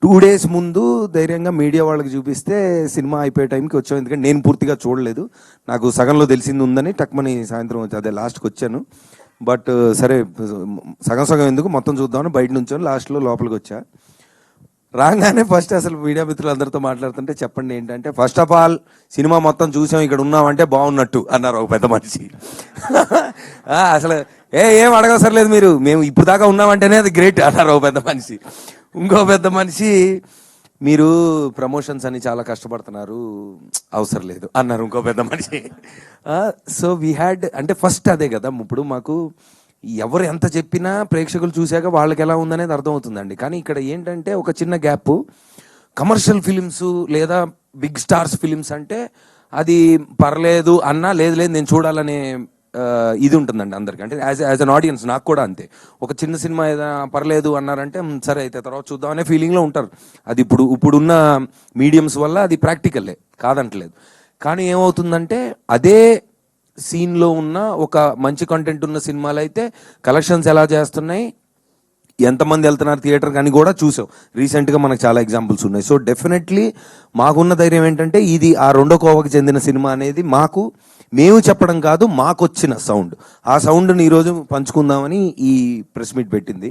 2 days ముందు ధైర్యంగా media వాళ్ళకి చూపిస్తే సినిమా అయిపోయే టైంకి వచ్చాం. ఎందుకంటే నేను పూర్తిగా చూడలేదు, నాకు సగంలో తెలిసింది ఉందని టక్మని సాయంత్రం అదే లాస్ట్కి వచ్చాను. బట్ సరే సగం సగం ఎందుకు మొత్తం చూద్దామని బయట నుంచాను. లాస్ట్లో లోపలికి వచ్చా. రాగానే ఫస్ట్ అసలు మీడియా మిత్రులందరితో మాట్లాడుతుంటే చెప్పండి ఏంటంటే, ఫస్ట్ ఆఫ్ ఆల్ సినిమా మొత్తం చూసాం, ఇక్కడ ఉన్నామంటే బాగున్నట్టు అన్నారు ఒక పెద్ద మనిషి. అసలు ఏం అడగవసరం లేదు, మీరు మేము ఇప్పుడు దాకా ఉన్నామంటేనే అది గ్రేట్ అన్నారు ఒక పెద్ద మనిషి. ఇంకో పెద్ద మనిషి, మీరు ప్రమోషన్స్ అని చాలా కష్టపడుతున్నారు, అవసరం లేదు అన్నారు ఇంకో పెద్ద మనిషి. సో వీ హ్యాడ్, అంటే ఫస్ట్ అదే కదా, ఇప్పుడు మాకు ఎవరు ఎంత చెప్పినా ప్రేక్షకులు చూశాక వాళ్ళకి ఎలా ఉందనేది అర్థమవుతుందండి. కానీ ఇక్కడ ఏంటంటే ఒక చిన్న గ్యాప్, కమర్షియల్ ఫిలిమ్స్ లేదా బిగ్ స్టార్స్ ఫిలిమ్స్ అంటే అది పర్లేదు అన్నా, లేదు లేదు నేను చూడాలనే ఇది ఉంటుందండి అందరికి. అంటే యాజ్ అన్ ఆడియన్స్ నాకు కూడా అంతే. ఒక చిన్న సినిమా ఏదైనా పర్లేదు అన్నారంటే సరే అయితే తర్వాత చూద్దాం అనే ఫీలింగ్లో ఉంటారు. అది ఇప్పుడున్న మీడియంస్ వల్ల అది ప్రాక్టికల్లే, కాదంటలేదు. కానీ ఏమవుతుందంటే అదే సీన్లో ఉన్న ఒక మంచి కంటెంట్ ఉన్న సినిమాలు అయితే కలెక్షన్స్ ఎలా చేస్తున్నాయి, ఎంతమంది వెళ్తున్నారు థియేటర్కి అని కూడా చూసాం. రీసెంట్గా మనకు చాలా ఎగ్జాంపుల్స్ ఉన్నాయి. సో డెఫినెట్లీ మాకున్న ధైర్యం ఏంటంటే ఇది ఆ రెండో కోవకి చెందిన సినిమా అనేది మేము చెప్పడం కాదు, మాకు వచ్చిన సౌండ్. ఆ సౌండ్ని ఈరోజు పంచుకుందామని ఈ ప్రెస్ మీట్ పెట్టింది.